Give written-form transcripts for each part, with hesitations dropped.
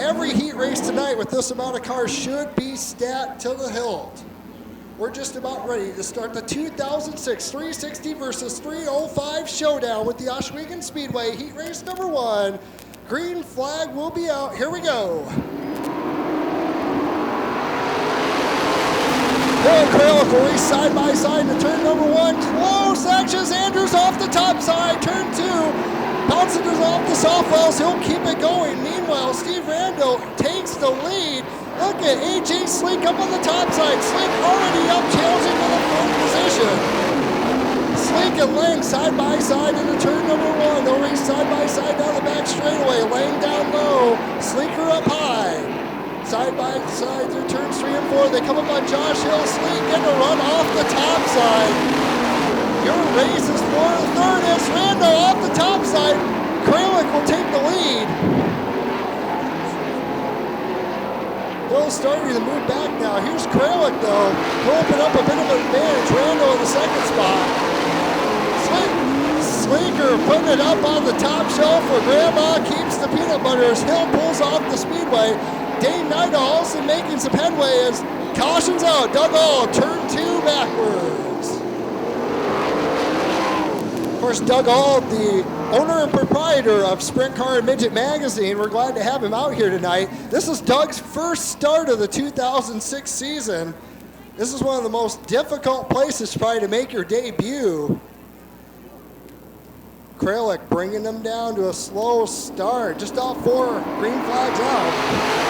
Every heat race tonight with this amount of cars should be stacked to the hilt. We're just about ready to start the 2006 360 versus 305 showdown with the Fremont Speedway heat race number 1. Green flag will be out. Here we go. Bill Kralik will race side by side to turn number 1. Close actions. Andrews off the top side. Turn 2. Bouncing off the softballs. He'll keep it going. Meanwhile, Steve Rando takes the lead. Look at AJ Sleek up on the top side. Sleek already up, challenging for the fourth position. Sleek and Lang side by side into turn number 1. They'll race side by side down the back straightaway. Lang down low. Sleeker up high. Side by side through turns 3 and 4. They come up on Josh Hill. Sleek getting a run off the top side. Your race is for third as Rando off the top side. Kralik will take the lead. They'll starting to move back now. Here's Kralik though. He'll open up a bit of an advantage. Rando in the second spot. Sleeker putting it up on the top shelf where Grandma keeps the peanut butter as Hill pulls off the speedway. Dane Nida also making some headway as cautions out. Doug All, turn 2 backwards. Of course, Doug All, the owner and proprietor of Sprint Car and Midget Magazine, we're glad to have him out here tonight. This is Doug's first start of the 2006 season. This is one of the most difficult places probably to make your debut. Kralik bringing them down to a slow start, just all 4 green flags out.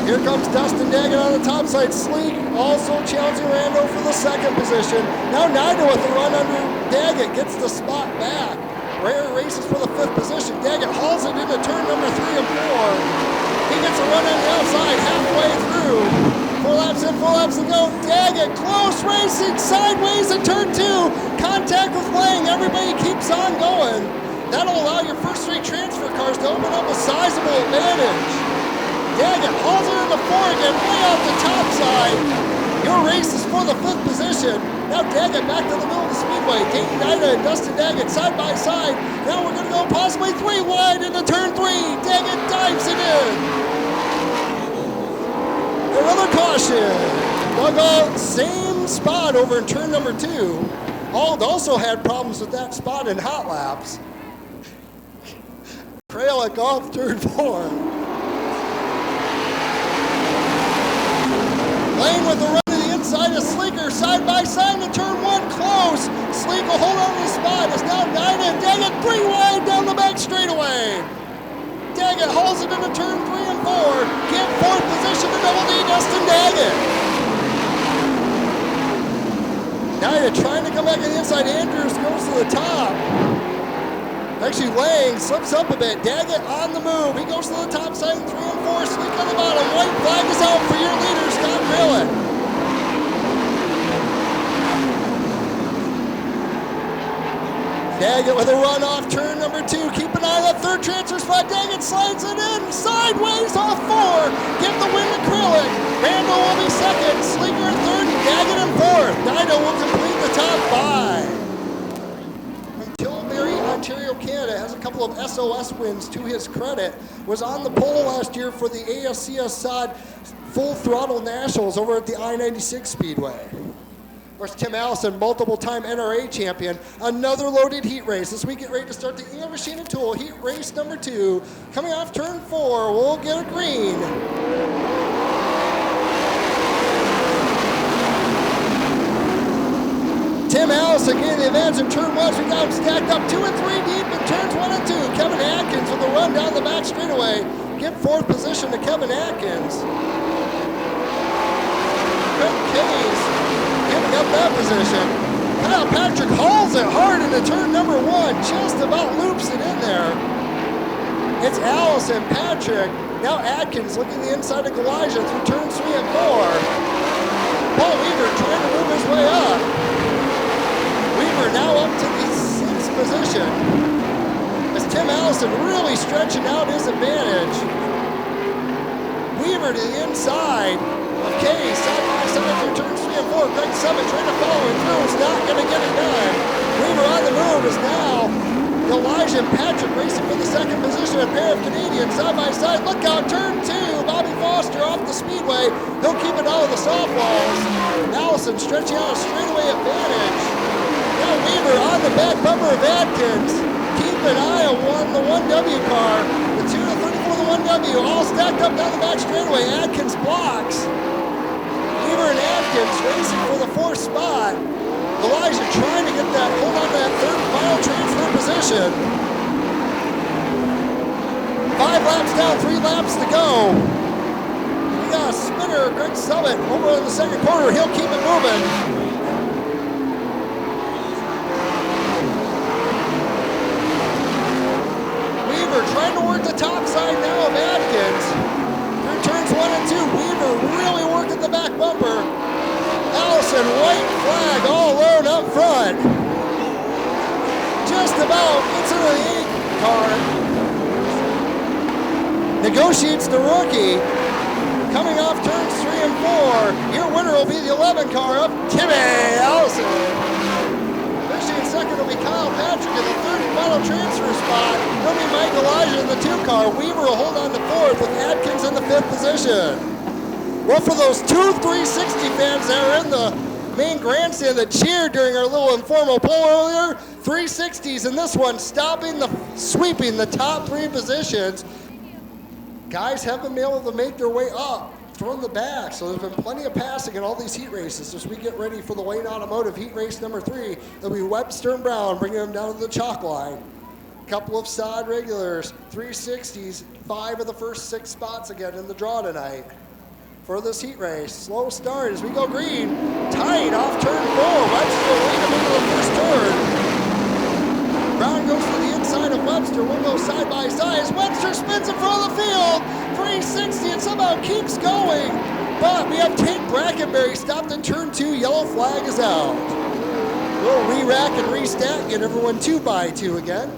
Here comes Dustin Daggett on the top side. Sleek also challenging Rando for the second position. Now Nida with a run under Daggett gets the spot back. Rare races for the 5th position. Daggett hauls it into turn number 3 and 4. He gets a run on the outside halfway through. 4 laps in, 4 laps to go. Daggett close racing sideways in turn 2. Contact with Lang. Everybody keeps on going. That'll allow your first 3 transfer cars to open up a sizable advantage. Daggett hauls it into 4 again, way off the top side. Your race is for the 5th position. Now Daggett back to the middle of the speedway. Dayton Nida and Dustin Daggett side by side. Now we're going to go possibly 3 wide into turn 3. Daggett dives it in. Another caution. Doug Ault, same spot over in turn number 2. Ault also had problems with that spot in hot laps. Kralik off turn 4. Lane with the run to the inside of Sleeker, side by side to turn 1, close. Sleek will hold on to the spot. It's now Nida and Daggett 3 wide down the back straightaway. Daggett hauls it into turn 3 and 4. Get 4th position to Double D, Dustin Daggett. Nida trying to come back on the inside. Andrews goes to the top. Actually, Lang slips up a bit. Daggett on the move. He goes to the top side, 3 and 4. Sleek on the bottom. White flag is out for your leader, Scott Kralik. Daggett with a run off turn number 2. Keep an eye on that 3rd transfer spot. Daggett slides it in. Sideways off 4. Give the win to Kralik. Rando will be 2nd. Sleeker in 3rd. Daggett in 4th. Nida will complete the top 5. Ontario, Canada has a couple of SOS wins to his credit. Was on the pole last year for the AFC SOD Full Throttle Nationals over at the I-96 Speedway. Of course, Tim Allison, multiple-time NRA champion. Another loaded heat race. This week, get ready to start the Ingham Machine and Tool heat race number 2. Coming off turn 4, we'll get a green. Tim Allison getting the advantage in turn 1. We got him stacked up 2 and 3 deep in turns 1 and 2. Kevin Atkins with a run down the back straightaway. Get 4th position to Kevin Atkins. Craig Case giving up that position. Kyle Patrick hauls it hard into turn number 1. Just about loops it in there. It's Allison, Patrick. Now Atkins looking the inside of Elijah through turns 3 and 4. Paul Weaver trying to move his way up. Weaver now up to the 6th position as Tim Allison really stretching out his advantage. Weaver to the inside of Case, side by side through turns 3 and 4. Greg Summit trying to follow him through, is not going to get it done. Weaver on the move is now Elijah and Patrick racing for the second position. A pair of Canadians side by side. Look out, turn 2. Bobby Foster off the speedway. He'll keep it out of the softballs. Allison stretching out a straightaway advantage. Now Weaver on the back bumper of Adkins. Keep an eye on the 1W car. The 2 to 34, the 1W, all stacked up down the back straightaway. Adkins blocks. Weaver and Adkins racing for the 4th spot. Elijah trying to get that, hold on to that 3rd final transfer position. 5 laps down, 3 laps to go. We got a spinner, Greg Summit, over in the second quarter. He'll keep it moving. Weaver trying to work the top side now of Adkins. Through turns 1 and 2, Weaver really working the back bumper. Allison, white flag all alone up front. Just about gets into the 8 car. Negotiates the rookie. Coming off turns 3 and 4. Your winner will be the 11 car up, Timmy Allison. Finishing in second will be Kyle Patrick in the 3rd and final transfer spot. It'll be Mike Elijah in the 2 car. Weaver will hold on to 4th with Adkins in the 5th position. Well, for those 2 360 fans that are in the main grandstand that cheered during our little informal poll earlier, 360s in this one, sweeping the top 3 positions. Guys haven't been able to make their way up from the back, so there's been plenty of passing in all these heat races. As we get ready for the Wayne Automotive heat race number 3, it'll be Webster and Brown bringing them down to the chalk line. A couple of SOD regulars, 360s, 5 of the first 6 spots again in the draw tonight. For this heat race. Slow start as we go green. Tight off turn 4. Webster will lead him into the first turn. Brown goes to the inside of Webster. We'll go side by side as Webster spins in front of the field. 360 and somehow keeps going. But we have Tate Brackenberry stopped in turn 2. Yellow flag is out. We'll re-rack and re-stack, get everyone 2 by 2 again.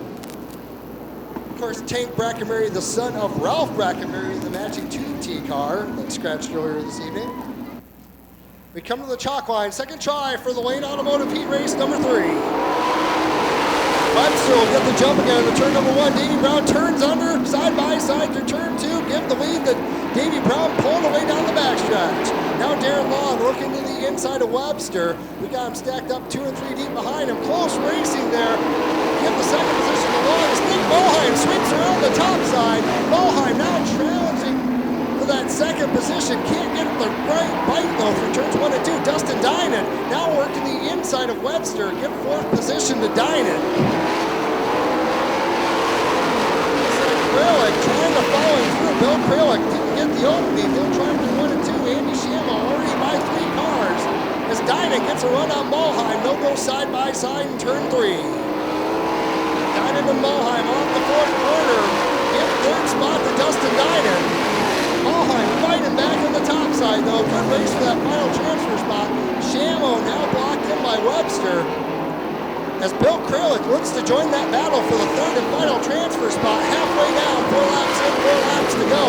Of course, Tank Brackenberry, the son of Ralph Brackenberry, the matching 2T car that scratched earlier this evening. We come to the chalk line, second try for the Wayne Automotive heat race number 3. Webster will get the jump again into turn number 1. Davey Brown turns under, side by side through turn 2, give the lead to Davey Brown pulling away down the backstretch. Now Darren Long working to the inside of Webster. We got him stacked up 2 and 3 deep behind him. Close racing there. Give the second position to Long as Nick Moheim sweeps around the top side. Moheim now challenging for that second position. Can't get the right bite though through turns 1 and 2. Dustin Dinan now working the inside of Webster. Give 4th position to Dinan. Kralik trying to follow through. Bill Kralik didn't get the opening. He'll try for 1 and 2. Andy Shamo already by 3 cars. As Dinan gets a run on Moheim, they'll go side by side in turn 3. Dinan and Moheim off the 4th corner. In 3rd spot to Dustin Dinan. Moheim fighting back on the top side though. Good race for that final transfer spot. Shamo now blocked in by Webster. As Bill Kralik looks to join that battle for the 3rd and final transfer spot, halfway down, 4 laps in, 4 laps to go.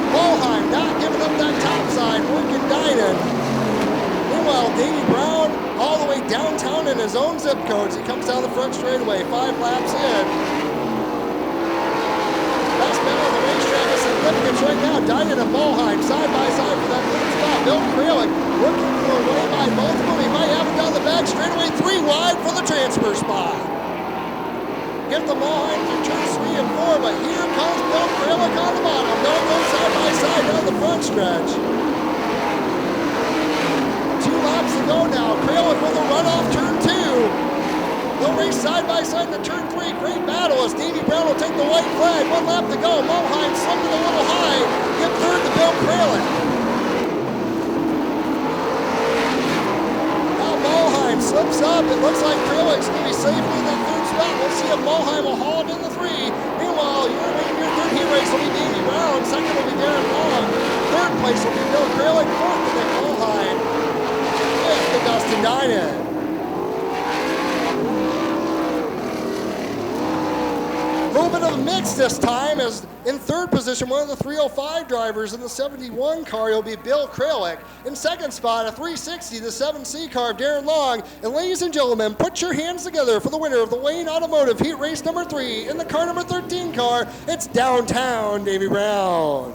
Moheim not giving up that top side, working Dinan. Meanwhile, Davey Brown all the way downtown in his own zip codes. He comes down the front straightaway, 5 laps in. Best battle of the racetrack is significance right now. Dinan and Moheim side by side for that 3rd spot. Bill Kralik looking for a way by both of them. He might have it down the back straightaway, 3 wide for the transfer spot. Get the Moheim through turns 3 and 4, but here comes Bill Kralik on the bottom. They'll go side by side down the front stretch. 2 laps to go now. Kralik with a run off turn 2. They'll race side by side into turn 3. Great battle as Davey Brown will take the white flag. 1 lap to go. Moheim slipping a little high. Get 3rd to Bill Kralik. Slips up. It looks like Kralik's going to be safely in that 3rd spot. We'll see if Moheim will haul it in the 3. Meanwhile, your 3rd heat race will be Davey Brown. 2nd will be Darren Long. 3rd place will be Bill Kralik. 4th to Nick Moheim. 5th to Dustin Dinan. Movement of mix this time, as in third position, one of the 305 drivers in the 71 car, will be Bill Kralik. In second spot, a 360, the 7C car of Darren Long. And ladies and gentlemen, put your hands together for the winner of the Wayne Automotive Heat Race number 3 in the car number 13 car. It's Downtown Davy Brown.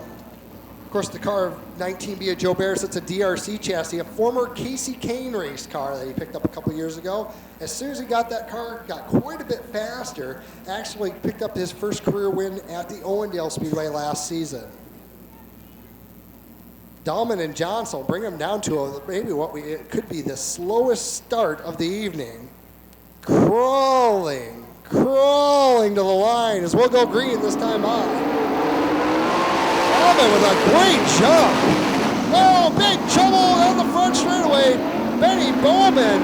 Of course, the car of 19B of Joe Bears, it's a DRC chassis, a former Casey Kane race car that he picked up a couple years ago. As soon as he got that car, got quite a bit faster, actually picked up his first career win at the Owendale Speedway last season. Dahlman and Johnson will bring him down to maybe it could be the slowest start of the evening. Crawling to the line as we'll go green this time on. Dahlman with a great jump. Oh, big trouble down the front straightaway. Benny Bowman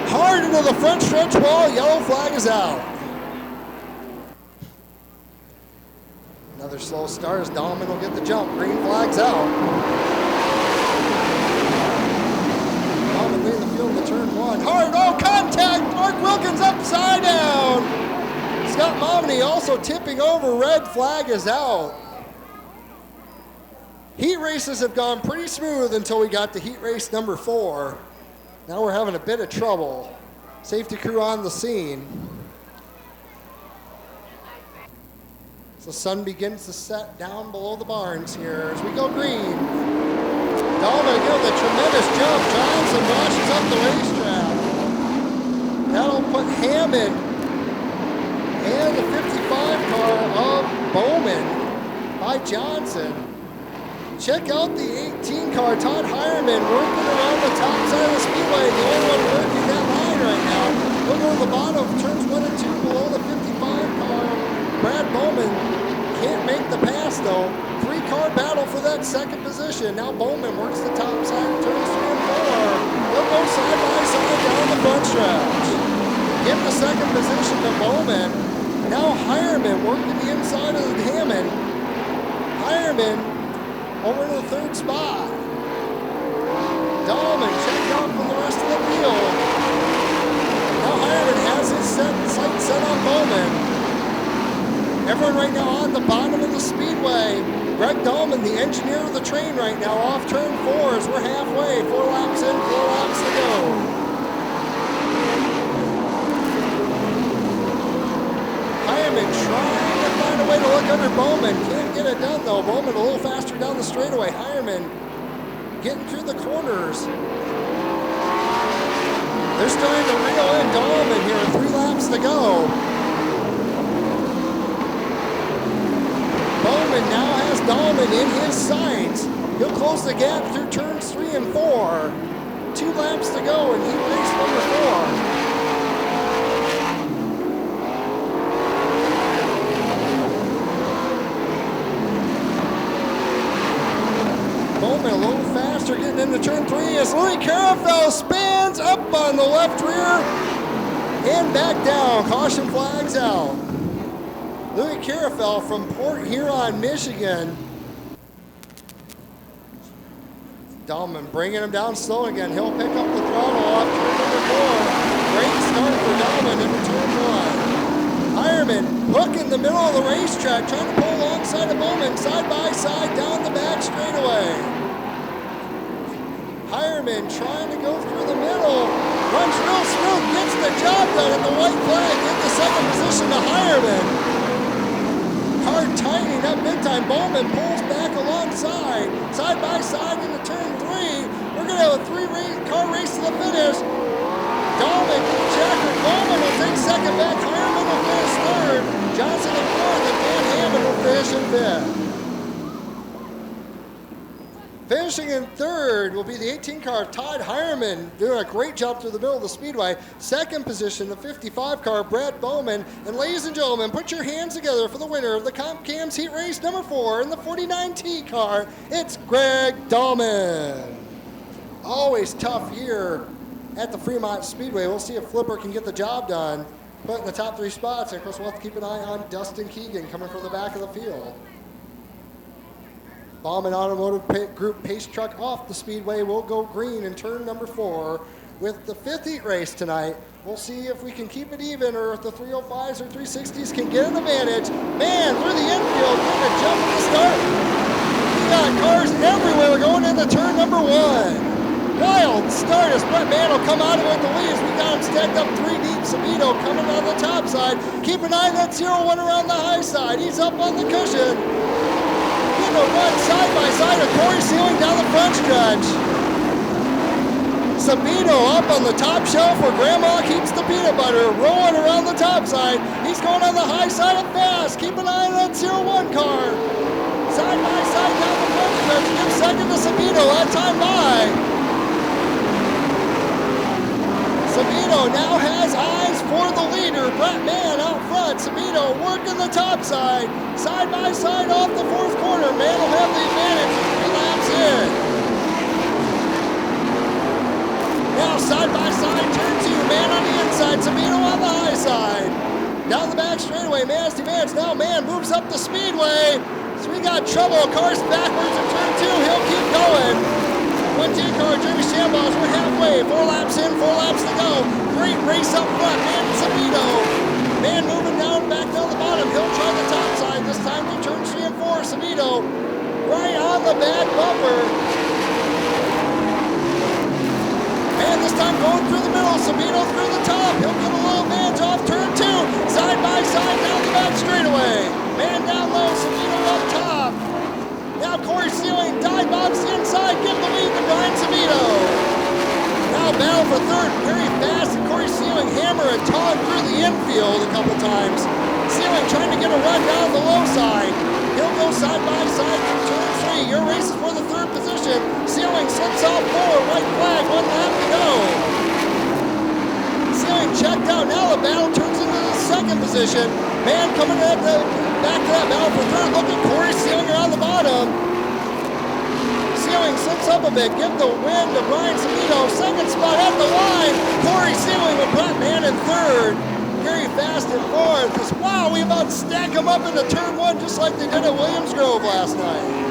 hard into the front stretch wall. Yellow flag is out. Another slow start as Dahlman will get the jump. Green flag's out. Dahlman leading the field in the turn one. Hard, contact. Mark Wilkins upside down. Scott Momney also tipping over. Red flag is out. Heat races have gone pretty smooth until we got to heat race number 4. Now we're having a bit of trouble. Safety crew on the scene. As the sun begins to set down below the barns here as we go green. Dahlman again with a tremendous jump. Johnson washes up the racetrack. That'll put Hammond and the 55 car of Bowman by Johnson. Check out the 18 car, Todd Hireman, working around the top side of the speedway. The only one working that line right now. We'll go to the bottom, turns 1 and 2 below the 55 car. Brad Bowman can't make the pass though. 3-car battle for that second position. Now Bowman works the top side, turns 3 and 4. They'll go side by side down the front stretch. Give the second position to Bowman. Now Hireman working the inside of the Hammond. Hireman over to the third spot. Dahlman checked out from the rest of the field. Now Hireman has his sight set on Bowman. Everyone right now on the bottom of the speedway. Greg Dahlman, the engineer of the train right now, off turn 4 as we're halfway. 4 laps in, 4 laps to go. Hireman trying to find a way to look under Bowman. Can't get it done though. Bowman a little faster down the straightaway. Hireman getting through the corners. They're starting to reel in Dahlman here. 3 laps to go. Bowman now has Dahlman in his sights. He'll close the gap through turns 3 and 4. 2 laps to go in heat race number 4. Bowman a little faster getting into turn 3 as Louis Carafel spins up on the left rear and back down. Caution flags out. Louis Carafel from Port Huron, Michigan. Dahlman bringing him down slow again. He'll pick up the throttle off turn number 4. Great start for Dahlman into turn 1. Hireman hook in the middle of the racetrack, trying to pull alongside of Bowman, side by side down the back straightaway. Hireman trying to go through the middle, runs real smooth, gets the job done at the white flag, get the second position to Hireman. Hard tightening up big time. Bowman pulls back alongside, side by side into turn 3. We're going to have a 3-car race to the finish. Dahlman gets checkered. Bowman will take second back. Hireman will finish third. Johnson in fourth, and Van Hammond will finish in 5th. Finishing in 3rd will be the 18 car of Todd Hireman, doing a great job through the middle of the speedway. Second position, the 55 car of Brad Bowman. And ladies and gentlemen, put your hands together for the winner of the Comp Cams Heat Race number 4 in the 49T car. It's Greg Dahlman. Always tough year at the Fremont Speedway. We'll see if Flipper can get the job done, put in the top 3 spots. And of course, we'll have to keep an eye on Dustin Keegan coming from the back of the field. Bauman Automotive Group pace truck off the speedway will go green in turn number 4 with the 5th heat race tonight. We'll see if we can keep it even or if the 305s or 360s can get an advantage. Man, through the infield, getting a jump at the start. We got cars everywhere going into turn number 1. Wild start as Brett Mann will come out of it with the leads. We got him stacked up 3 deep. Sebetto coming on the top side. Keep an eye on that 0-1 around the high side. He's up on the cushion. Getting a run side by side of Corey Sealing down the front stretch. Sebetto up on the top shelf where Grandma keeps the peanut butter, rolling around the top side. He's going on the high side of fast. Keep an eye on that 0-1 car. Side by side down the front stretch. Give second to Sebetto. That time by. Sebetto now has eyes for the leader. Brett Mann out front. Sebetto working the top side. Side by side off the 4th corner. Mann will have the advantage. 3 laps in. Now side by side, turn 2, Mann on the inside, Sebetto on the high side. Down the back straightaway, Mann's demands. Now Mann moves up the speedway. So we got trouble, cars backwards in turn 2, he'll keep going. 1T car, Jeremy Shambaugh, we're halfway, 4 laps in, 4 laps to go. Great race up front, Mann and Sebetto. Mann moving down, back down the bottom, he'll try the top side. This time to turn 3 and 4, Sebetto right on the back bumper. And this time going through the middle, Sebetto through the top. He'll get a little advantage off turn 2. Side by side down the back straightaway. Mann down low, Sebetto up top. Now Corey Sealing, dive bombs the inside, give the lead to Bryan Sebetto. Now battle for 3rd, very fast, and Corey Sealing hammer and taunt through the infield a couple times. Sealing trying to get a run down the low side. He'll go side by side through turn 3. Your race is for the 3rd position. Sealing slips off 4, white flag, 1 lap to go. Sealing checked out. Now the battle turns into the 2nd position. Mann coming back to that battle for 3rd. Look at Corey Sealing around the bottom. Sealing slips up a bit. Give the win to Bryan Sebetto. 2nd spot at the line. Corey Sealing with Brett Mann in 3rd. Very fast in 4th. Wow, we about stack them up into turn 1 just like they did at Williams Grove last night.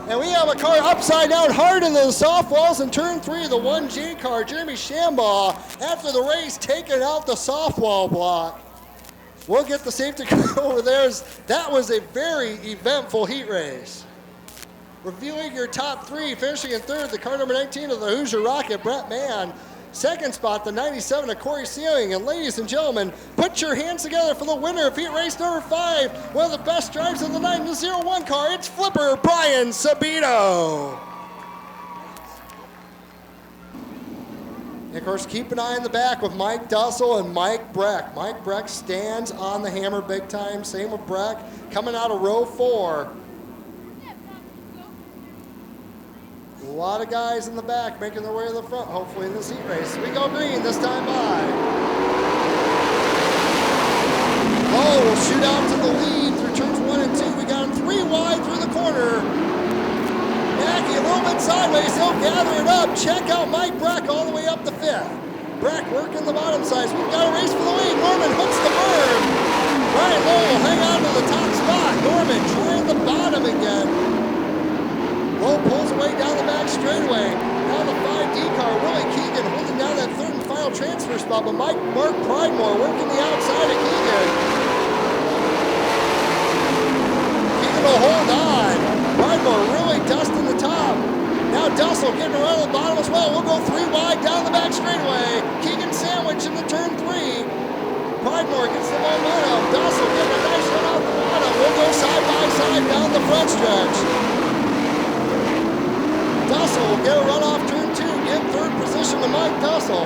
And we have a car upside down hard into the soft walls in turn 3, the 1J car, Jeremy Shambaugh, after the race, taking out the soft wall block. We'll get the safety car over there. That was a very eventful heat race. Reviewing your top 3, finishing in 3rd, the car number 19 of the Hoosier Rocket, Brett Mann. 2nd spot, the 97 of Corey Sealing. And ladies and gentlemen, put your hands together for the winner of heat race number 5. One of the best drives of the night in the 0-1 car. It's flipper Bryan Sebetto. And of course, keep an eye in the back with Mike Dussel and Mike Breck. Mike Breck stands on the hammer big time. Same with Breck. Coming out of row 4. A lot of guys in the back making their way to the front, hopefully in this heat race. We go green this time by. Oh, we'll shoot out to the lead through turns 1 and 2. We got him 3 wide through the corner. Mackey a little bit sideways. He'll gather it up. Check out Mike Breck all the way up the 5th. Breck working the bottom side. We've got a race for the lead. Norman hooks the berm. Ryan Lowell hang on to the top spot. Norman trying the bottom again. Lowe pulls away down the back straightaway. Now the 5D car, Willie Keegan holding down that 3rd and final transfer spot, but Mark Pridemore working the outside of Keegan. Keegan will hold on. Pridemore really dusting the top. Now Dussel getting around the bottom as well. We'll go 3 wide down the back straightaway. Keegan sandwich into turn 3. Pridemore gets the momentum. Dussel getting a nice run out the bottom. We'll go side by side down the front stretch. Dussel will get a run off turn 2, give 3rd position to Mike Dussel.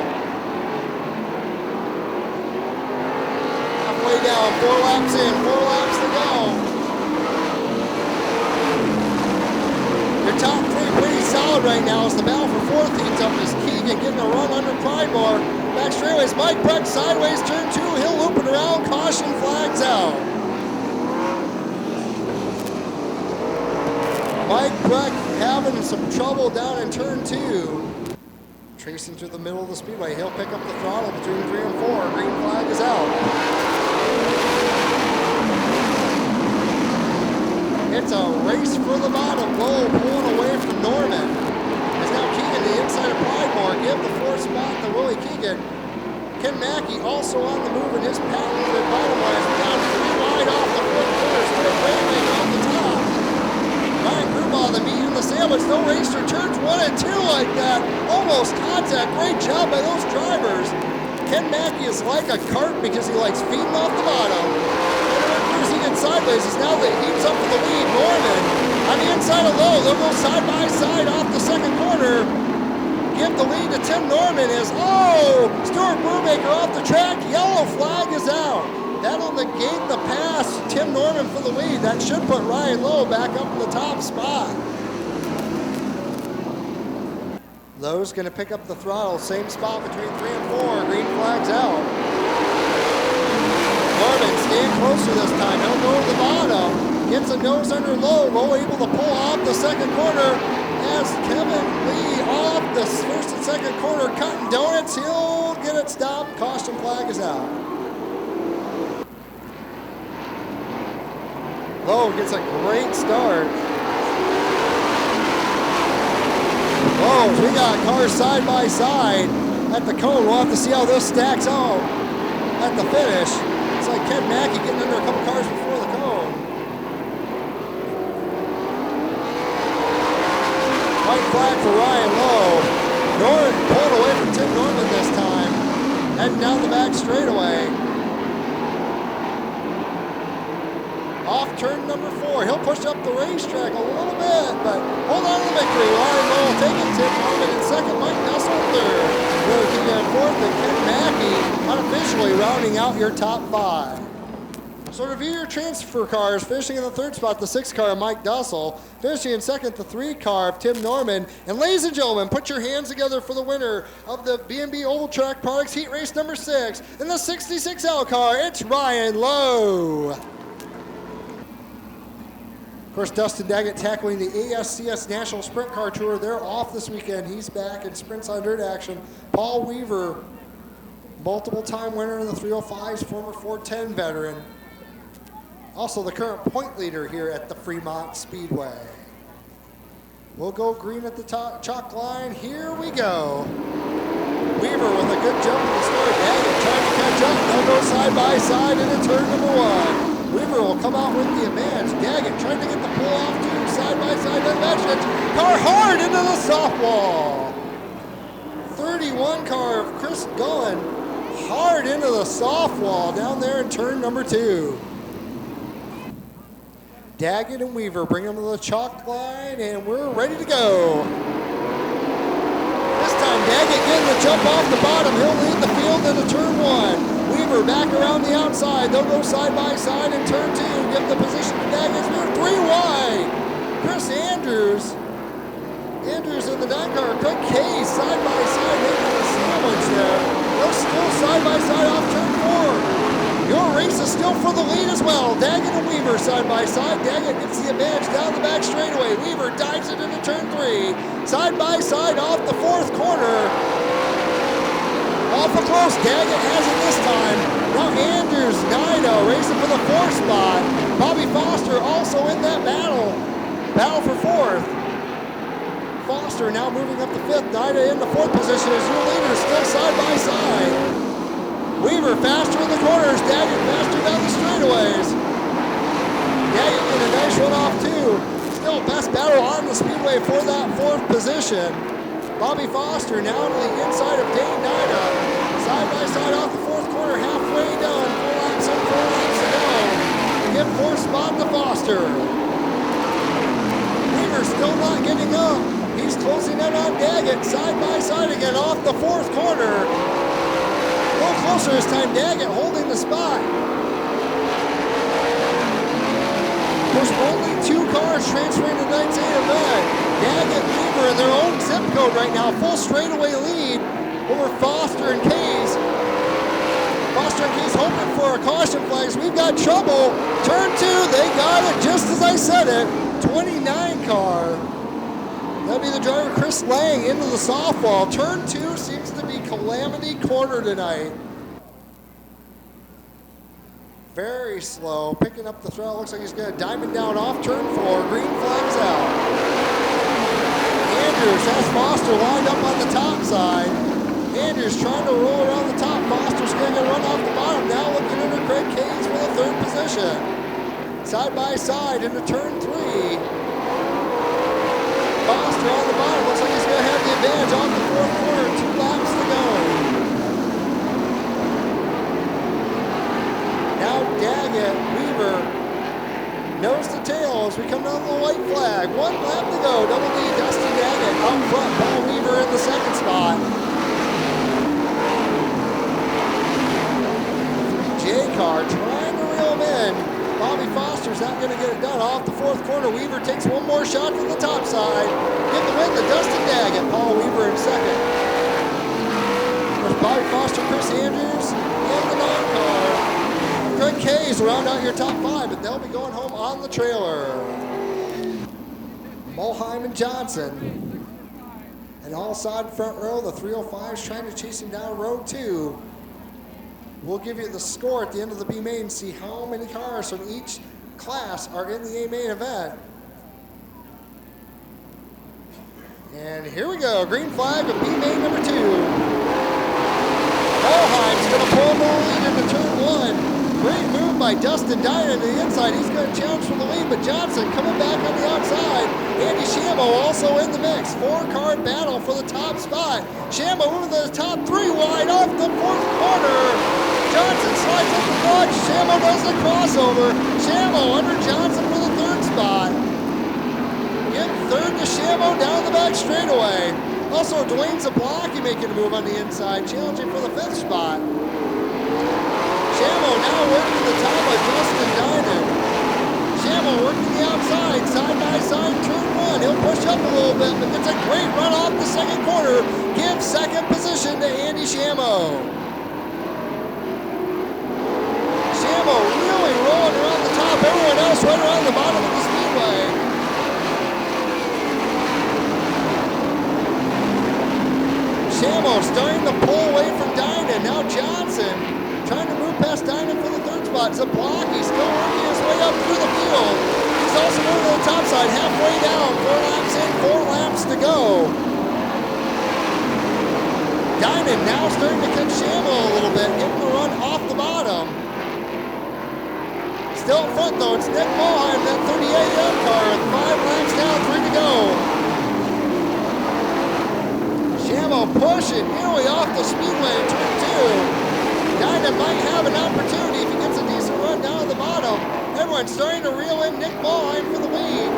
Halfway down, 4 laps in, 4 laps to go. Your top 3 pretty solid right now as the battle for 4th heats up as Keegan getting a run under Pridemore. Back straightaways, Mike Breck sideways, turn 2, he'll loop it around, caution flags out. Mike Breck having some trouble down in turn 2. Tracing through the middle of the speedway. He'll pick up the throttle between 3 and 4. Green flag is out. It's a race for the bottom. Lowe pulling away from Norman. As now Keegan to the inside of wide more. Give the 4th spot to Willie Keegan. Ken Mackey also on the move in his patented bottom lines. We got 3 wide off the 4th corner. Stuart Brayman off the top. Ryan Grubauer, the meat and the sandwich. No racer. Turns 1 and 2 like that. Almost contact. Great job by those drivers. Ken Mackey is like a cart because he likes feeding off the bottom. He gets sideways. He's now that heats up for the lead. Norman on the inside of Lowe. They'll go side by side off the 2nd corner. Give the lead to Tim Norman as, Stuart Brubaker off the track. Yellow flag is out. That'll negate the pass. Tim Norman for the lead. That should put Ryan Lowe back up in the top spot. Lowe's going to pick up the throttle. Same spot between 3 and 4. Green flag's out. Norman staying closer this time. He'll go to the bottom. Gets a nose under Lowe. Lowe able to pull off the 2nd corner as Kevin Lee off the 1st and 2nd corner cutting donuts. He'll get it stopped. Caution flag is out. Lowe gets a great start. We got cars side by side at the cone. We'll have to see how this stacks out at the finish. It's like Ken Mackey getting under a couple cars before the cone. White flag for Ryan Lowe. Norman pulled away from Tim Norman this time. Heading down the back straightaway. Off turn number 4. He'll push up the racetrack a little bit, but hold on to the victory. Ryan Lowe taking Tim Norman in 2nd, Mike Nussel in 3rd. Really keep in 4th, and Ken Mackey unofficially rounding out your top 5. So review your transfer cars. Finishing in the 3rd spot, the 6th car of Mike Dussel. Finishing in 2nd, the 3 car of Tim Norman. And ladies and gentlemen, put your hands together for the winner of the B&B Oval Track Products Heat Race number 6. In the 66L car, it's Ryan Lowe. Of course, Dustin Daggett tackling the ASCS National Sprint Car Tour. They're off this weekend. He's back in Sprints on Dirt action. Paul Weaver, multiple-time winner in the 305s, former 410 veteran. Also the current point leader here at the Fremont Speedway. We'll go green at the top chalk line. Here we go. Weaver with a good jump in the start. Daggett trying to catch up. They'll go side by side into turn number 1. Weaver will come out with the advance. Daggett trying to get the pull off too. Side by side advantage. Car hard into the softwall. 31 car of Chris Gullen hard into the softwall down there in turn number 2. Daggett and Weaver bring them to the chalk line, and we're ready to go. This time Daggett getting the jump off the bottom. He'll lead the field into turn 1. Weaver back around the outside. They'll go side by side in turn 2. Give the position to Daggett. We're 3 wide. Chris Andrews. Andrews in the 9 car. Craig Case side by side making a sandwich there. They're still side by side off turn 4. Your race is still for the lead as well. Daggett and Weaver side by side. Daggett gets the advantage down the back straightaway. Weaver dives it into turn 3. Side by side off the 4th corner. Awful close. Daggett has it this time. Now Andrews, Nido racing for the 4th spot. Bobby Foster also in that battle. Battle for 4th. Foster now moving up the 5th. Nido in the 4th position as your leader, still side by side. Weaver faster in the corners. Daggett faster down the straightaways. Daggett getting a nice one off too. Still best battle on the speedway for that 4th position. Bobby Foster now to the inside of Dane Nida. Side by side off the 4th corner, halfway done. 4 laps in, 4 laps to go. Get 4th spot to Foster. Weaver still not getting up. He's closing in on Daggett. Side by side again off the 4th corner. A little closer this time. Daggett holding the spot. There's only 2 cars transferring to tonight's 8 event. Daggett and Weaver in their own zip code right now. Full straightaway lead over Foster and Case. Foster and Case hoping for a caution flag. We've got trouble. Turn 2, they got it just as I said it. 29 car. That'll be the driver Chris Lang into the softball. Turn 2 seems to be calamity corner tonight. Very slow, picking up the throttle. Looks like he's going to diamond down off turn 4. Green flag's out. Andrews has Foster lined up on the top side. Andrews trying to roll around the top. Foster's going to run off the bottom. Now looking under Craig Hayes for the third position. Side by side into turn 3. Foster on the bottom. Looks like he's going to have the advantage off the fourth corner. 2 laps to go. Now Daggett, Weaver, nose to tail as we come down to the white flag. 1 lap to go. Double D, Dustin Daggett out front. Paul Weaver in the second spot. J-Car trying to reel him in. Bobby Foster's not going to get it done. Off the fourth corner, Weaver takes one more shot from the top side. Get the win to Dustin Daggett. Paul Weaver in second. There's Bobby Foster, Chris Andrews, and the non-car. Craig Hayes round out your top 5, but they'll be going home on the trailer. Mulheim and Johnson. And all side front row, the 305's trying to chase him down row 2. We'll give you the score at the end of the B main, see how many cars from each class are in the A main event. And here we go, green flag of B main number 2. Mulheim's going to pull the lead into turn 1. Great move by Dustin Dynan to the inside. He's going to challenge for the lead, but Johnson coming back on the outside. Andy Shamo also in the mix. 4-car battle for the top spot. Shamo moving to the top 3 wide off the fourth corner. Johnson slides up the clutch. Shamo does the crossover. Shamo under Johnson for the third spot. Give third to Shamo down the back straightaway. Also, Dwayne Zablocki making a move on the inside, challenging for the 5th spot. Shamo now working the top of Justin Dynan. Shamo working the outside, side by side, turn 1. He'll push up a little bit, but gets a great run off the second corner. Gives second position to Andy Shamo. Shamo really rolling around the top. Everyone else right around the bottom of the speedway. Shamo starting to pull away from Dynan. Now Johnson trying to move past Dynan for the third spot. Zablocki still working his way up through the field. He's also moving to the top side, halfway down. 4 laps in, 4 laps to go. Dynan now starting to catch Shamo a little bit, getting the run off the bottom. Still in front though, it's Nick Mulheim, that 38M car, with 5 laps down, 3 to go. Shamo pushing nearly off the speedway in turn 2. Dynan might have an opportunity if he gets a decent run down at the bottom. Everyone's starting to reel in Nick Mulheim for the lead.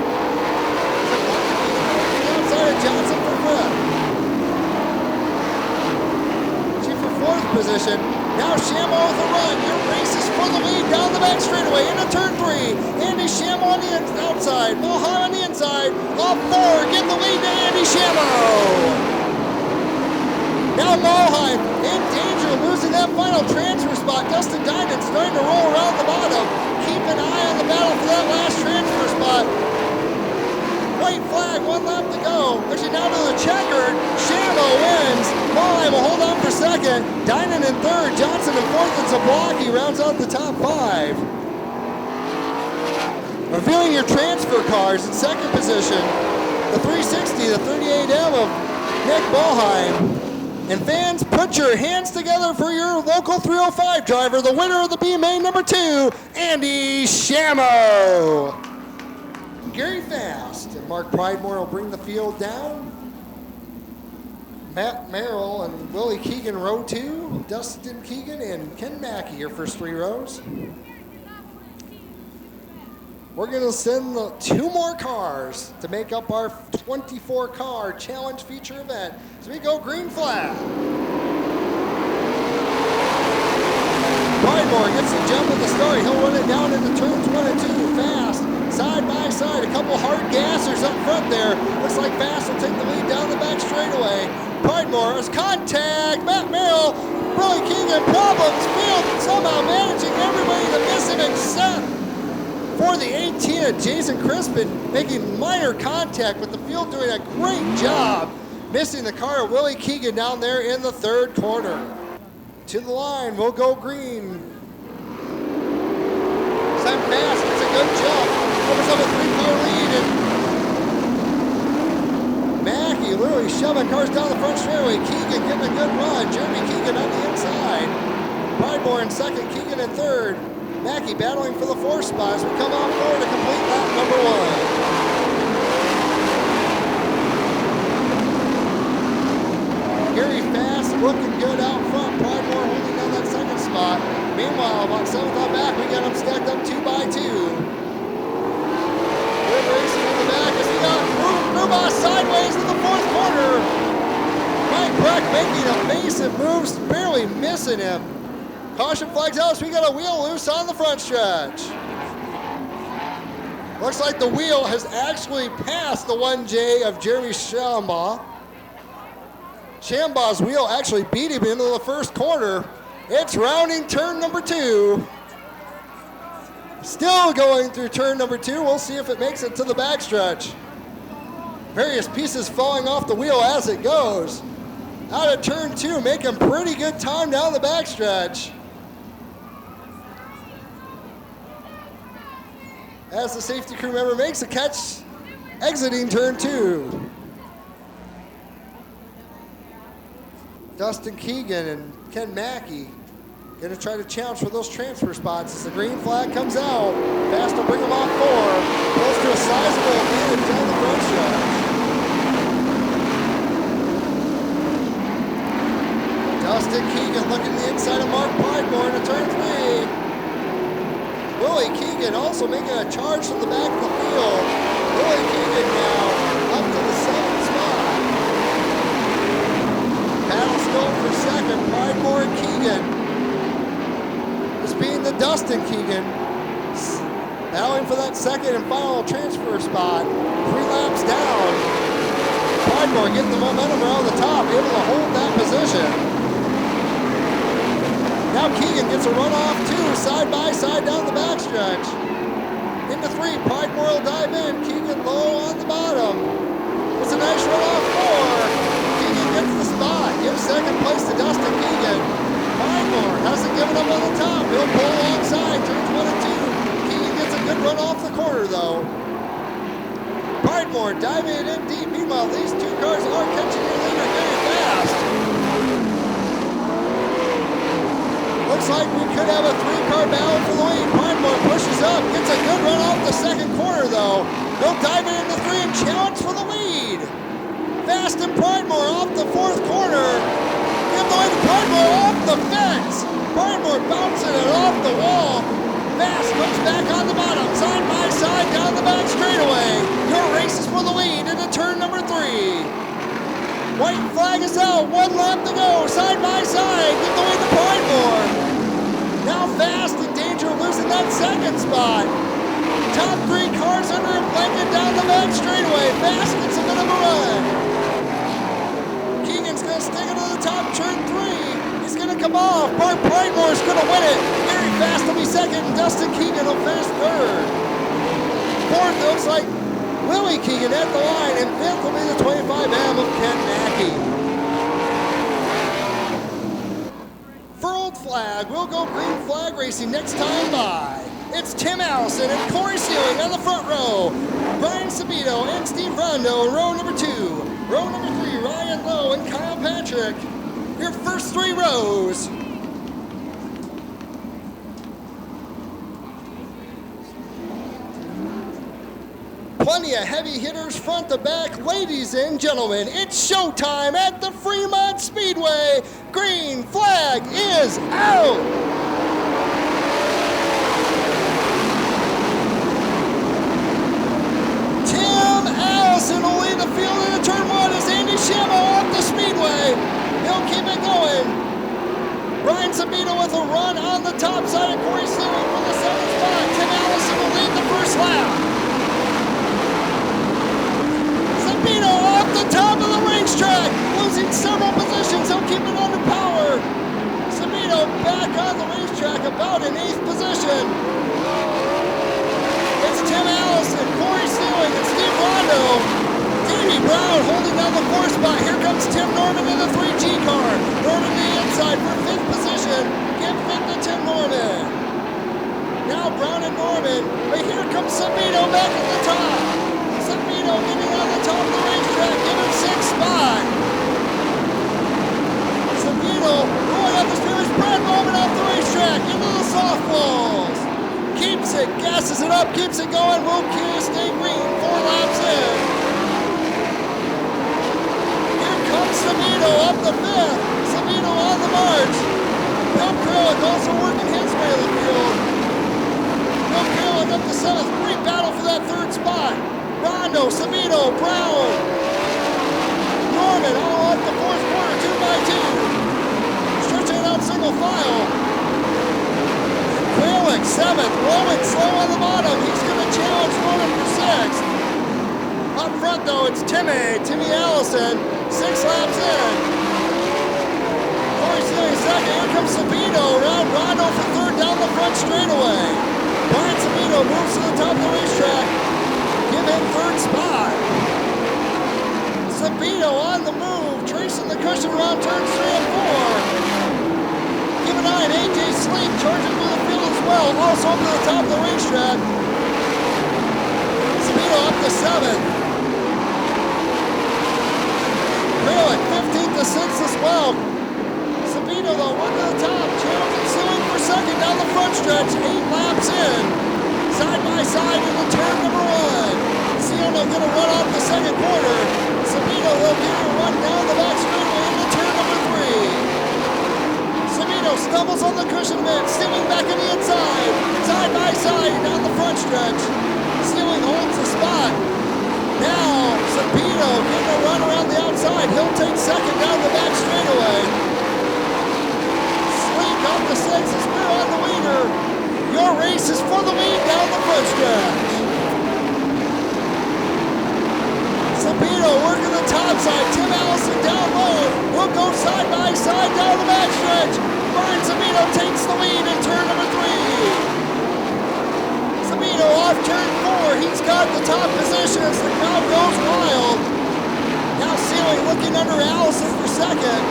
Outside of Johnson for 5th. She for 4th position. Now Shamo with a run. Your races for the lead down the back straightaway into turn 3. Andy Shamo on the outside. Mulheim on the inside. Off 4. Get the lead to Andy Shamo. Now Mulheim in danger of losing that final transfer spot. Dustin Dynan starting to roll around the bottom. Keep an eye on the battle for that last transfer spot. White flag, 1 lap to go. Actually now to the checkered. Shamo wins. Mulheim will hold on for 2nd. Dynan in 3rd. Johnson in 4th, and Zablocki rounds out the top 5. Revealing your transfer cars in 2nd position. The 360, the 38M of Nick Mulheim. And fans, put your hands together for your local 305 driver, the winner of the B main number 2, Andy Shamo. Gary Fast and Mark Pridemore will bring the field down. Matt Merrill and Willie Keegan row 2. Dustin Keegan and Ken Mackey your first 3 rows. We're going to send 2 more cars to make up our 24-car challenge feature event. So we go green flag. Pridemore gets the jump at the start. He'll run it down into turns 1 and 2 fast. Side by side, a couple hard gassers up front there. Looks like Fast will take the lead down the back straightaway. Pridemore has contact. Matt Merrill, Willie Keegan, problems. Field somehow managing everybody to miss him except for the 18 of Jason Crispin, making minor contact, with the field doing a great job missing the car of Willie Keegan down there in the 3rd corner. To the line, we'll go green. Sam Fast gets a good jump, opens up a 3-car lead, and Mackey literally shoving cars down the front straightaway. Keegan getting a good run. Jeremy Keegan on the inside. Pridemore in second, Keegan in third. Mackey battling for the fourth spot as we come out forward to complete lap number 1. Gary Fast looking good out front. Pridemore holding down that second spot. Meanwhile, about 7th on back, we got them stacked up 2 by 2. Good racing in the back as we got Rubas sideways in the fourth corner. Mike Breck making evasive moves, barely missing him. Caution flags out as we got a wheel loose on the front stretch. Looks like the wheel has actually passed the 1J of Jeremy Shambaugh. Shambaugh's wheel actually beat him into the first corner. It's rounding turn number 2. Still going through turn number 2. We'll see if it makes it to the backstretch. Various pieces falling off the wheel as it goes. Out of turn 2, making pretty good time down the backstretch. As the safety crew member makes a catch, exiting turn 2. Dustin Keegan and Ken Mackey going to try to challenge for those transfer spots as the green flag comes out. Fast will bring them off 4. Close to a sizable advantage down the front stretch. Dustin Keegan looking to the inside of Mark Pridemore into turn 3. Willie Keegan also making a charge from the back of the field. Willie Keegan now up to the 7th spot. Paddle still for second. Pridemore and Keegan. This being the Dustin Keegan. Battling for that second and final transfer spot. 3 laps down. Pridemore getting the momentum around the top, able to hold that position. Now Keegan gets a runoff 2, side by side down the backstretch. Into 3, Pridemore will dive in. Keegan low on the bottom. It's a nice runoff 4. Keegan gets the spot. Gives second place to Dustin Keegan. Pridemore hasn't given up on the top. He'll pull alongside, turns 1 and 2. Keegan gets a good run off the corner though. Pridemore diving in deep. Meanwhile, these 2 cars are catching their leader very fast. Looks like we could have a 3-car battle for the lead. Pridemore pushes up, gets a good run off the second corner though. They'll dive into 3 and challenge for the lead. Fast and Pridemore off the 4th corner. Give the lead to Pridemore off the fence. Pridemore bouncing it off the wall. Fast comes back on the bottom, side by side down the back straightaway. Your race is for the lead into turn number 3. White flag is out, 1 lap to go, side by side, give the lead to Pridemore. Now Fast in danger of losing that second spot. Top 3 cars under a blanket down the back straightaway. Fast gets a bit of a run. Keegan's gonna stick it to the top, turn 3. He's gonna come off, Bart Pridemore's gonna win it. Gary Fast will be second, and Dustin Keegan will finish 3rd. 4th looks like Willie Keegan at the line, and 5th will be the 25M of Ken Mackey. For Old Flag, we'll go green flag racing next time by. It's Tim Allison and Corey Sealing on the front row. Bryan Sebetto and Steve Rondo in row number 2. Row number 3, Ryan Lowe and Kyle Patrick. Your first 3 rows. Plenty of heavy hitters front to back. Ladies and gentlemen, it's showtime at the Fremont Speedway. Green flag is out. Tim Allison will lead the field into turn 1 as Andy Shambaugh off the speedway. He'll keep it going. Bryan Sebetto with a run on the top side of Corey Sealing for the 7th spot. Tim Allison will lead the first lap. Sebetto off the top of the racetrack, losing several positions. He'll keep it under power. Sebetto back on the racetrack, about in 8th position. It's Tim Allison, Corey Sealing, and Steve Rondo. Davey Brown holding down the 4th spot. Here comes Tim Norman in the 3G car. Norman to the inside for 5th position. Give 5th to Tim Norman. Now Brown and Norman, but here comes Sebetto back at the top. Sebetto getting on the top of the racetrack, give him 6th spot. softballs. Keeps it, gasses it up, keeps it going. Will stay green, 4 laps in. Here comes Sebetto up the 5th. Sebetto on the march. Bill Kralik also working his way to the field. Bill Kralik up the 7th. Great battle for that 3rd spot. Rondo, Sebetto, Brown, Norman all up the 4th quarter, 2 by 2. Stretching it out single file. Kralik, 7th, rolling slow on the bottom. He's going to challenge Roman for 6th. Up front though, it's Timmy Allison, 6 laps in. Corey Sealing 2nd, here comes Sebetto, around Rondo for 3rd down the front straightaway. Bryan Sebetto moves to the top of the racetrack. Give him 3rd spot. Sebetto on the move, tracing the cushion around turns 3 and 4. Keep an eye on AJ Sleep, charging through the field as well, also up to the top of the racetrack. Sebetto up to 7th. Kralik, 15th to 6th as well. Sebetto though, one to the top, challenging Sealing for 2nd down the front stretch, 8 laps in. Side by side into turn number 1. Sealing going to run off the 2nd quarter. Sebetto will give a run down the back straightaway into turn number 3. Sebetto stumbles on the cushion bit, Sealing back on the inside. Side by side down the front stretch. Sealing holds the spot. Now Sebetto getting a run around the outside. He'll take 2nd down the back straightaway. Sleek up to 6th as we're on the leader. Your race is for the lead down the front stretch. Sebetto working the top side. Tim Allison down low. We'll go side by side down the back stretch. Bryan Sebetto takes the lead in turn number 3. Sebetto off turn 4. He's got the top position as the crowd goes wild. Now Sealing looking under Allison for 2nd.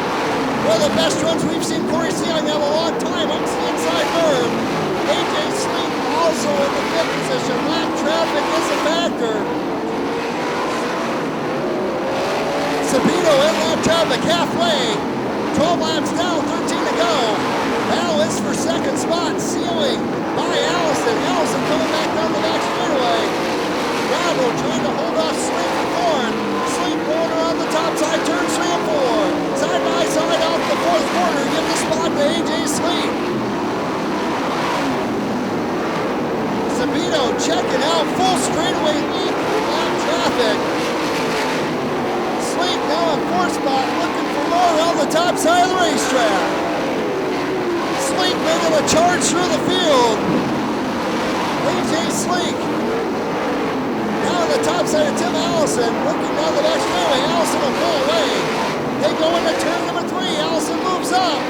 One of the best runs we've seen Corey Sealing have a long time up to the inside berm. AJ Sleep also in the 5th position. Lap traffic is a factor. Sebetto in lap traffic halfway. 12 laps down, 13 to go. Battle is for 2nd spot. Sealing by Allison. Allison coming back down the back straightaway. Bravo trying to hold off Sleep and Thorne. Sleep going around the top side, turns 3 and 4. Side by side off the 4th quarter. Give the spot to AJ Sleep. Sebetto checking out, full straightaway lead through lap traffic. Sleep now in 4th spot, looking for more around the top side of the racetrack. Sleep making a charge through the field. AJ Sleep now on the top side of Tim Allison, looking down the back straightaway. Allison will pull away. They go into turn number 3. Allison moves up.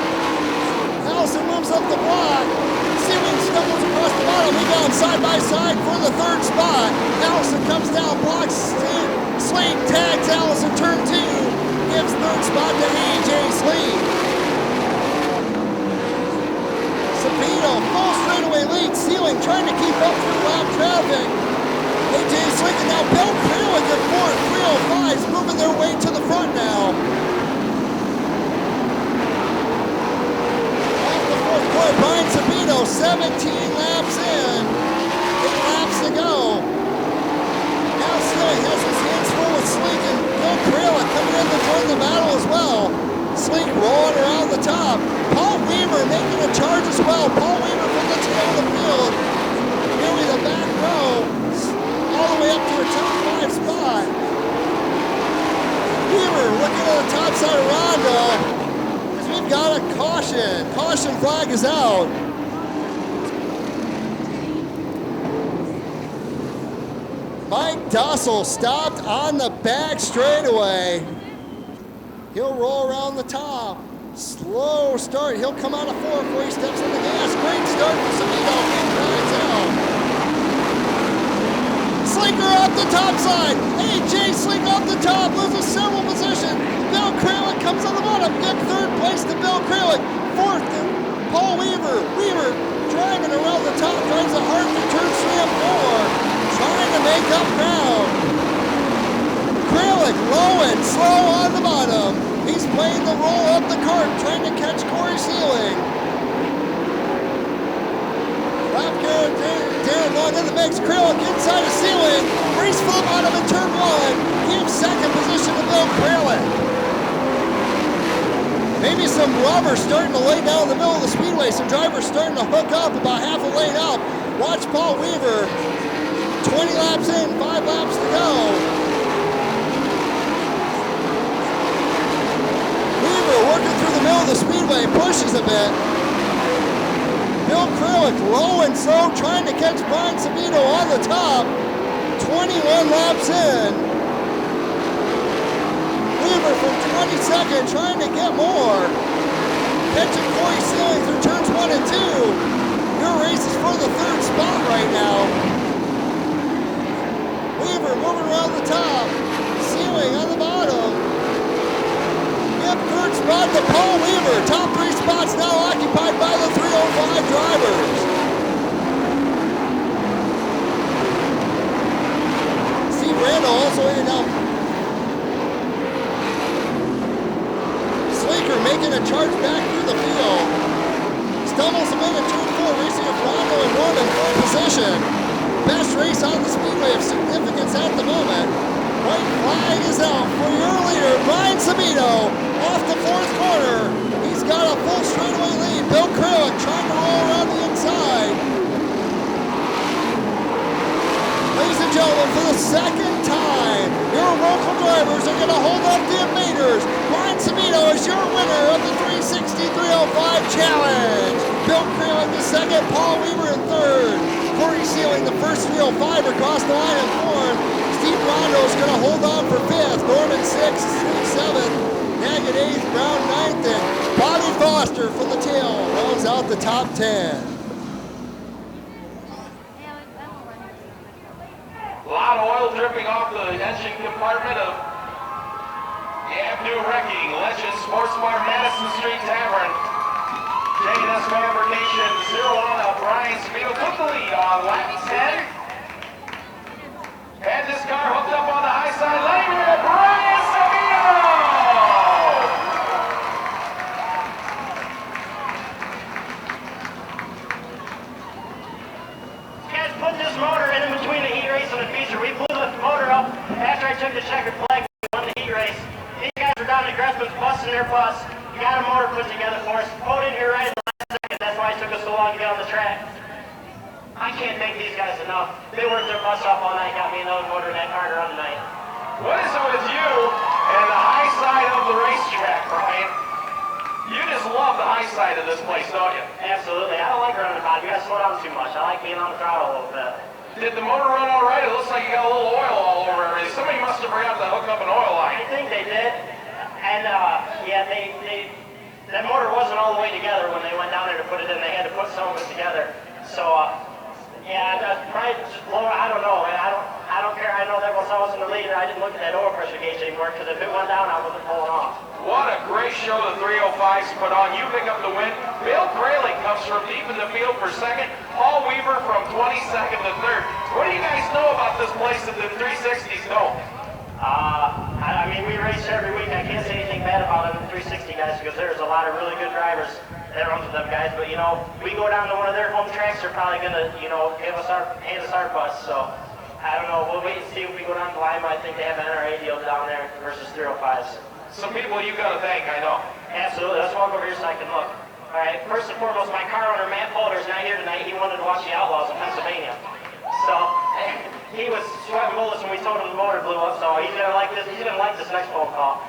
Allison moves up the block. Sealing stumbles across the bottom. He down side by side for the 3rd spot. Allison comes down, blocks Sleep, tags Allison turn 2. Gives 3rd spot to AJ Sleep. Sebetto full straightaway lead. Sealing trying to keep up through lap traffic. AJ Sleep and now Bill Kralik at 4th. 305's moving their way to the front now. Bryan Sebetto, 17 laps in, 8 laps to go. Now Sealing has his hands full with Sleek and Bill Kralik coming in to join the battle as well. Sleek rolling around the top. Paul Weaver making a charge as well. Paul Weaver from the tail of the field, nearly the back row, all the way up to a top 5 spot. Weaver looking at the top side of Rondo. We've got a caution. Caution flag is out. Mike Dossel stopped on the back straightaway. He'll roll around the top. Slow start. He'll come out of 4 before he steps on the gas. Great start for Sebetto. He rides out. Sleeker off the top side. AJ Sleek off the top. Loses several positions. Bill Kralik comes on the bottom. Good 3rd place to Bill Kralik. 4th to Paul Weaver. Weaver driving around the top. Drives a hard for turns 3 and 4. Trying to make up ground. Kralik low and slow on the bottom. He's playing the roll up the cart, trying to catch Corey Sealing. Alex Kralik inside the ceiling. Race for the bottom in turn one. Gives second position to Bill Kralik. Maybe some rubber starting to lay down in the middle of the speedway. Some drivers starting to hook up about half a lane up. Watch Paul Weaver. 20 laps in, 5 laps to go. Weaver working through the middle of the speedway, pushes a bit. Bill Kralik low and slow, trying to catch Bryan Sebetto on the top. 21 laps in. Weaver from 22nd, trying to get more. Catching Corey Sealing through turns 1 and 2. Your race is for the third spot right now. Weaver moving around the top. Sealing on the bottom. Yep, third spot to Paul Weaver. Top 3 spots now occupied by the 305 drivers. Steve Randall also in and out. Slaker making a charge back through the field. Stumbles him into turn 4, racing a Rondo and one in 4th position. Best race on the speedway of significance at the moment. White flag is out for your leader, Bryan Sebetto, off the 4th corner. He's got a full straightaway lead. Bill Kralik trying to roll around the inside. Ladies and gentlemen, for the second time, your local drivers are going to hold up the invaders. Bryan Sebetto is your winner of the 360-305 Challenge. Bill Kralik the second, Paul Weaver in third. Corey Sealing the first 305 across the line in fourth. Steve Rondo is going to hold on for fifth. Norman sixth, Steve seventh. Daggett eighth, Brown ninth, and Bobby Foster from the tail rounds out the top 10. A lot of oil dripping off the engine compartment of the Avenue Wrecking, Legend Sports Bar, Madison Street Tavern. J&S Fabrication, 0-1 of Bryan Sebetto took the lead on lap 10. Had this car hooked up on the high side lane here, Bryan Sebetto! Guys, putting this motor in between the heat race and the feature. We blew the motor up after I took the checkered flag. We won the heat race. These guys were down at Gressman's busting their bus. We got a motor put together for us. Pulled in here right in the last second. That's why it took us so long to get on the track. I can't thank these guys enough. They worked their butts off all night, got me another motor in that car to run tonight. What is it with you and the high side of the racetrack, Bryan? You just love the high side of this place, don't you? Absolutely. I don't like running the bottom. You gotta slow down too much. I like being on the throttle a little bit. Did the motor run all right? It looks like you got a little oil all over everything. Somebody must have forgot to hook up an oil line. I think they did. And yeah, that motor wasn't all the way together when they went down there to put it in. They had to put some of it together. So yeah, probably just blow. I don't know. I don't care. I know that once I was in the lead, I didn't look at that oil pressure gauge anymore because if it went down, I wasn't pulling off. What a great show the 305s put on. You pick up the win. Bill Kralik comes from deep in the field for second. Paul Weaver from 22nd to third. What do you guys know about this place that the 360s don't? I mean, we race every week. I can't say anything bad about them 360 guys because there's a lot of really good drivers that run with them guys. But you know, we go down to one of their home tracks, they're probably gonna, you know, hand us our bus. So I don't know. We'll wait and see if we go down to Lima. I think they have an NRA deal down there versus 305s. Some people you got to thank, I know. Absolutely. Let's walk over here so I can look. All right. First and foremost, my car owner Matt Polder is not here tonight. He wanted to watch the Outlaws in Pennsylvania. So he was sweating bullets when we told him the motor blew up. So he's gonna like this. He's gonna like this next phone call.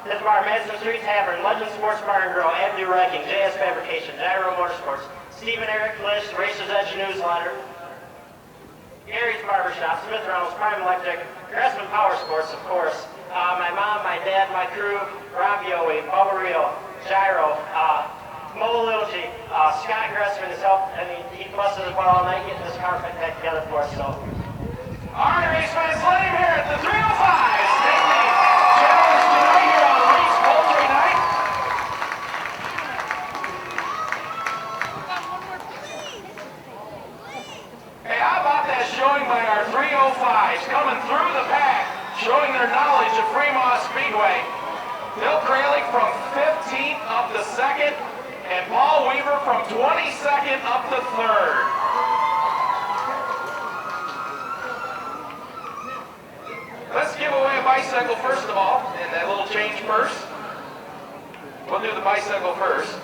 This bar, Madison Street Tavern, Legend Sports Bar and Grill, Avenue Wrecking, JS Fabrication, Gyro Motorsports, Stephen Eric Lish, Racers Edge Newsletter, Gary's Barbershop, Smith Reynolds, Prime Electric, Gressman Power Sports, of course. My mom, my dad, my crew, Rob Yowie, Bubba Rio, Gyro, Mo Littlegy, Scott Gressman has helped. I mean, he busted his butt all night getting this car back together for us. So, all right, race fans, let him hear it. The 305s take the challenge tonight here on Race Poultry Night. Hey, how about that showing by our 305s coming through the pack, showing their knowledge of Fremont Speedway. Bill Kralik from 15th up to 2nd, and Paul Weaver from 22nd up to 3rd. bicycle first of all, and that little change first. We'll do the bicycle first.